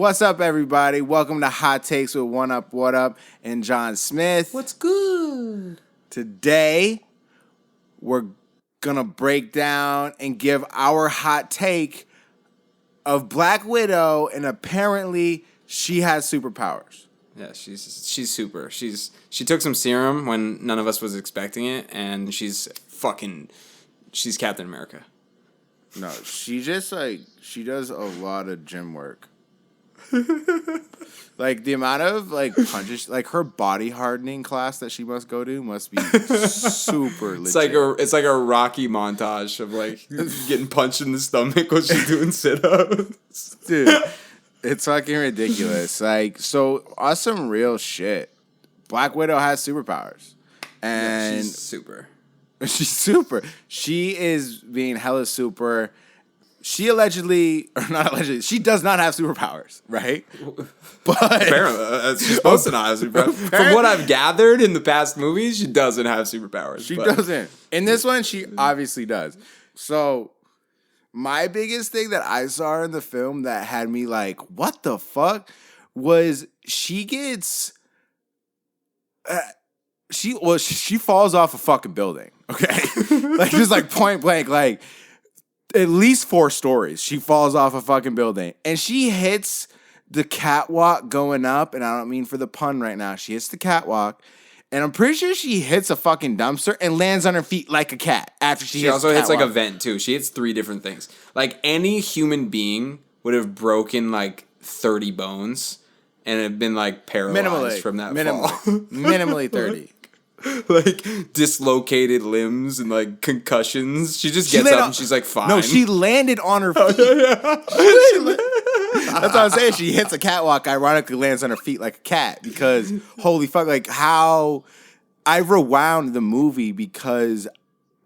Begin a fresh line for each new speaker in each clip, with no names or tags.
What's up, everybody? Welcome to Hot Takes with One Up, What Up, and John Smith.
What's good?
Today, we're going to break down and give our hot take of Black Widow, and apparently she has superpowers.
Yeah, she's super. She took some serum when none of us was expecting it, and she's Captain America.
No, she just she does a lot of gym work. Like the amount of punches, her body hardening class that she must go to must be super legit.
It's like a Rocky montage of getting punched in the stomach while she's doing sit-ups.
Dude, it's fucking ridiculous. So awesome real shit. Black Widow has superpowers. And
she's super.
She's super. She is being hella super. She allegedly, or not allegedly, she does not have superpowers, right? But
apparently, she's supposed to not have superpowers. From what I've gathered in the past movies, she doesn't have superpowers.
She doesn't. In this one, she obviously does. So, my biggest thing that I saw in the film that had me like, what the fuck, was she gets... She falls off a fucking building, okay? Just point blank, at least 4 stories. She falls off a fucking building. And she hits the catwalk going up, and I don't mean for the pun right now. She hits the catwalk, and I'm pretty sure she hits a fucking dumpster and lands on her feet like a cat after she hits
also
the
hits
catwalk.
a vent, too. She hits 3 different things. Any human being would have broken, 30 bones and have been, paralyzed from that fall.
Minimally 30.
Dislocated limbs and concussions. She just gets up and she's fine.
No, she landed on her feet. That's what I'm saying. She hits a catwalk, ironically lands on her feet like a cat because holy fuck, how I rewound the movie because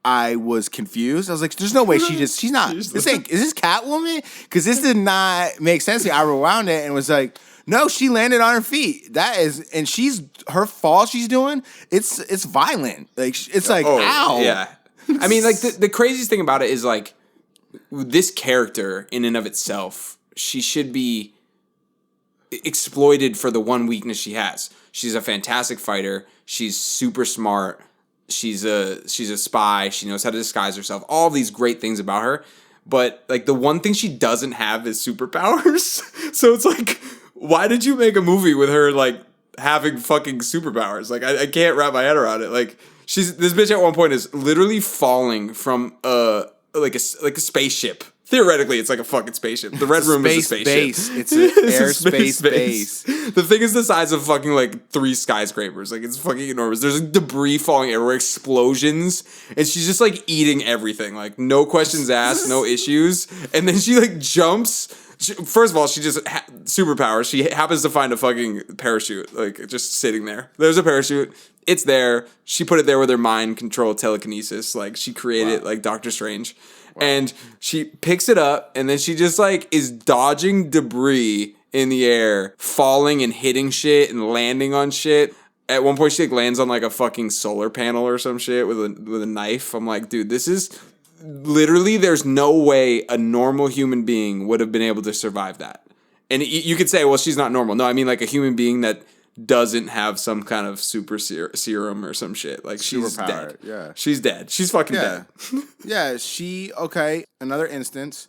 I was confused. I was like, there's no way she's not. Is this Catwoman? Because this did not make sense to me. I rewound it and was like, no, she landed on her feet. And her fall she's doing, it's violent. Ow.
Yeah. I mean, the craziest thing about it is this character in and of itself, she should be exploited for the one weakness she has. She's a fantastic fighter. She's super smart. She's a spy. She knows how to disguise herself. All these great things about her. But the one thing she doesn't have is superpowers. So it's why did you make a movie with her having fucking superpowers? I can't wrap my head around it. This bitch at one point is literally falling from a spaceship. Theoretically, it's a fucking spaceship. The Red Room is a spaceship.
Base. It's an airspace base.
The thing is the size of fucking 3 skyscrapers. It's fucking enormous. There's debris falling everywhere, explosions, and she's just eating everything. No questions asked, no issues. And then she jumps. First of all, she just superpowers. She happens to find a fucking parachute, just sitting there. There's a parachute. It's there. She put it there with her mind control telekinesis. She created it Doctor Strange. Wow. And she picks it up, and then she just is dodging debris in the air, falling and hitting shit and landing on shit. At one point, she lands on a fucking solar panel or some shit with a knife. I'm like, dude, this is literally. There's no way a normal human being would have been able to survive that. And you could say, well, she's not normal. No, I mean a human being that doesn't have some kind of super serum or some shit. She's dead.
Yeah.
She's dead. She's fucking dead.
Yeah, another instance.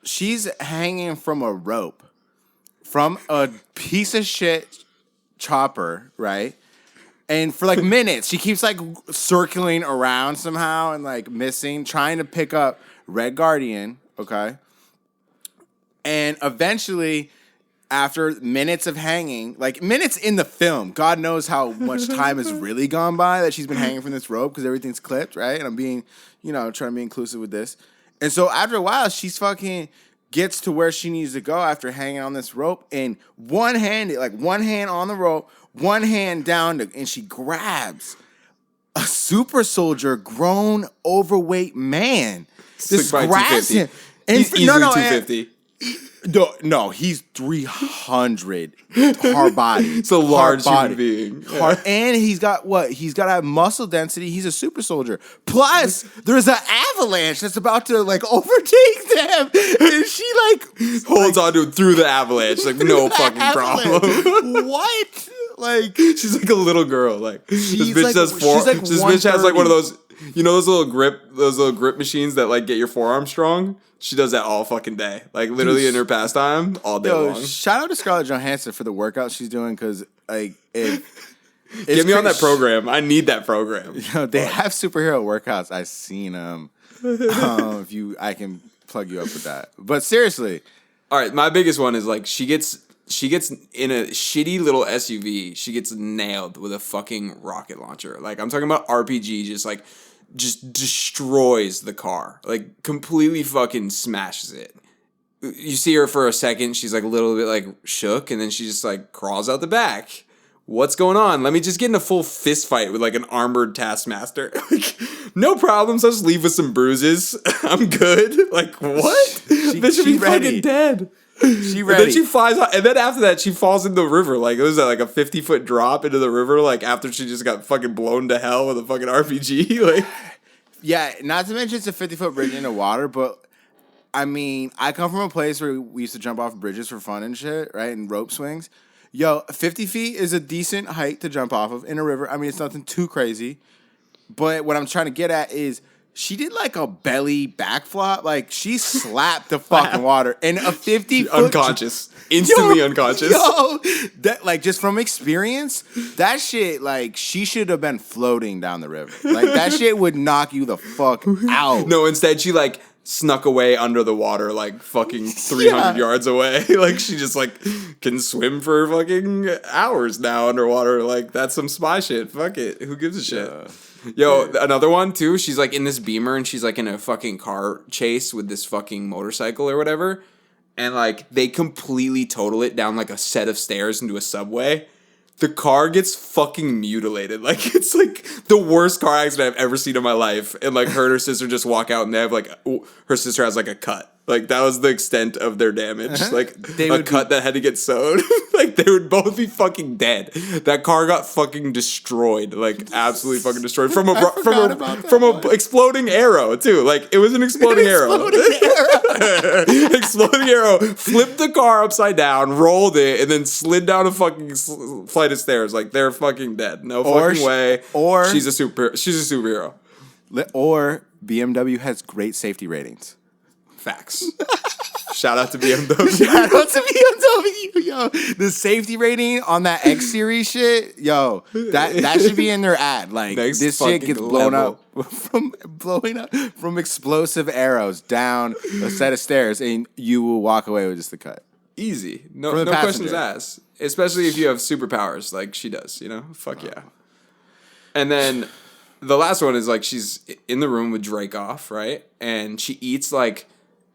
She's hanging from a rope from a piece of shit chopper, right? And for minutes, she keeps circling around somehow and missing, trying to pick up Red Guardian, okay? And eventually, after minutes of hanging, minutes in the film, God knows how much time has really gone by that she's been hanging from this rope because everything's clipped, right? And I'm being, trying to be inclusive with this. And so after a while, she's fucking gets to where she needs to go after hanging on this rope and one-handed, one hand on the rope, one hand down, and she grabs a super soldier, grown, overweight man. Just grabs him. And
he's easily 250.
No, he's 300 hard body.
It's a large human being. Yeah.
And he's got what? He's got to have muscle density. He's a super soldier. Plus, there's an avalanche that's about to like overtake them, and she like
holds on to him through the avalanche, like no fucking problem.
What? Like
she's like a little girl. Like this bitch
like,
does four.
Like
this bitch has like one of those. You know those little grip machines that like get your forearm strong. She does that all fucking day, like literally in her pastime, all day long.
Shout out to Scarlett Johansson for the workout she's doing, because like
get me on that program. I need that program.
They have superhero workouts. I've seen them. I can plug you up with that. But seriously,
all right. My biggest one is like she gets in a shitty little SUV. She gets nailed with a fucking rocket launcher. Like I'm talking about RPG, just destroys the car, like completely fucking smashes it. You see her for a second, she's like a little bit like shook, and then she just like crawls out the back. What's going on? Let me just get in a full fist fight with like an armored Taskmaster. Like, no problems. I'll just leave with some bruises. I'm good. Like what? They should be fucking dead.
She ready.
And then she flies out, and then after that, she falls in the river. Like it was like a 50-foot drop into the river. Like after she just got fucking blown to hell with a fucking RPG. Like,
yeah, not to mention it's a 50-foot bridge into water. But I mean, I come from a place where we used to jump off bridges for fun and shit, right? And rope swings. Yo, 50 feet is a decent height to jump off of in a river. I mean, it's nothing too crazy. But what I'm trying to get at is, she did like a belly backflop. Like she slapped the fucking water in a 50-foot
unconscious, instantly unconscious.
Yo, that like just from experience, that shit like she should have been floating down the river. Like that shit would knock you the fuck out.
No, instead she like snuck away under the water, like fucking 300 yards away. Like she just like can swim for fucking hours now underwater. Like that's some spy shit. Fuck it. Who gives a shit? Yo, another one too. She's like in this Beamer and she's like in a fucking car chase with this fucking motorcycle or whatever. And like they completely total it down like a set of stairs into a subway. The car gets fucking mutilated. Like it's like the worst car accident I've ever seen in my life. And like her and her sister just walk out and they have like, her sister has like a cut. Like that was the extent of their damage. Like a cut that had to get sewed. Like they would both be fucking dead. That car got fucking destroyed. Like absolutely fucking destroyed from a exploding arrow too. Like it was an exploding arrow. Exploding arrow flipped the car upside down, rolled it, and then slid down a fucking flight of stairs. Like they're fucking dead. No fucking way. Or she's a superhero.
Or BMW has great safety ratings.
Facts. Shout out to BMW.
Shout out to BMW, yo. The safety rating on that X series shit, yo, that should be in their ad. Like this shit gets blown up from explosive arrows down a set of stairs, and you will walk away with just the cut.
Easy. No questions asked. Especially if you have superpowers like she does, you know? Fuck yeah. And then the last one is like she's in the room with Dracoff, right? And she eats like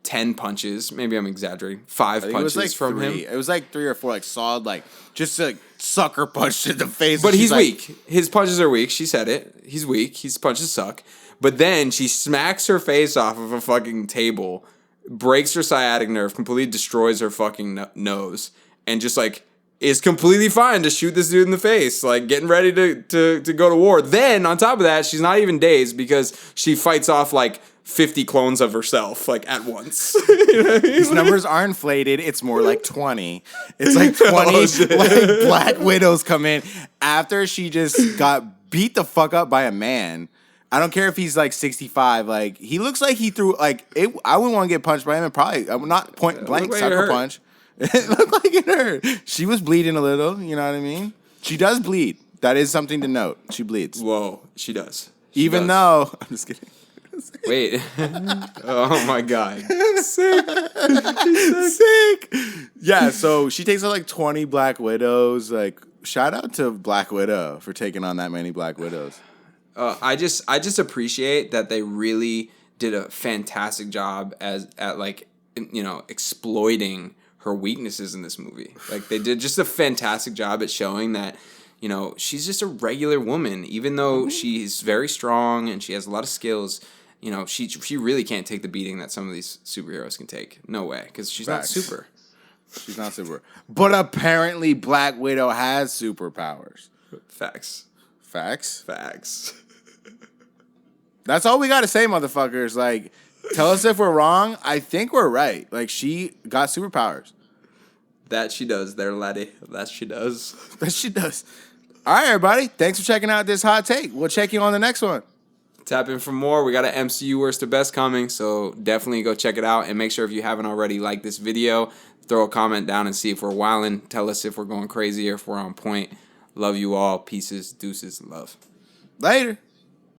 10 punches. Maybe I'm exaggerating. 5 punches from him.
It was like 3 or 4, like solid, like just like sucker punch in the face.
But he's weak. His punches are weak. She said it. He's weak. His punches suck. But then she smacks her face off of a fucking table, breaks her sciatic nerve, completely destroys her fucking nose, and just like is completely fine to shoot this dude in the face, like getting ready to go to war. Then on top of that, she's not even dazed because she fights off like 50 clones of herself, like at once. You know what I mean?
These numbers are inflated. It's more like 20. It's like 20 like Black Widows come in after she just got beat the fuck up by a man. I don't care if he's like 65. Like he looks like he threw like it. I wouldn't want to get punched by him, and probably I would not point blank sucker punch. It looked like it hurt. She was bleeding a little. You know what I mean? She does bleed. That is something to note. She bleeds.
Whoa, she does.
Even though I'm just kidding.
Wait. Oh my god.
Sick. Sick. Yeah, so she takes out like 20 Black Widows. Like, shout out to Black Widow for taking on that many Black Widows.
I just appreciate that they really did a fantastic job at like, you know, exploiting her weaknesses in this movie. Like they did just a fantastic job at showing that, you know, she's just a regular woman, even though she's very strong and she has a lot of skills. you know, she really can't take the beating that some of these superheroes can take. No way, because she's
Facts.
not super.
She's not super. But apparently Black Widow has superpowers.
Facts.
Facts?
Facts.
That's all we got to say, motherfuckers. Like, tell us if we're wrong. I think we're right. Like, she got superpowers.
That she does there, laddie. That she does.
That she does. All right, everybody. Thanks for checking out this hot take. We'll check you on the next one.
Tap in for more. We got an MCU Worst to Best coming, so definitely go check it out. And make sure if you haven't already, like this video, throw a comment down and see if we're wildin'. Tell us if we're going crazy or if we're on point. Love you all. Pieces, deuces, love.
Later.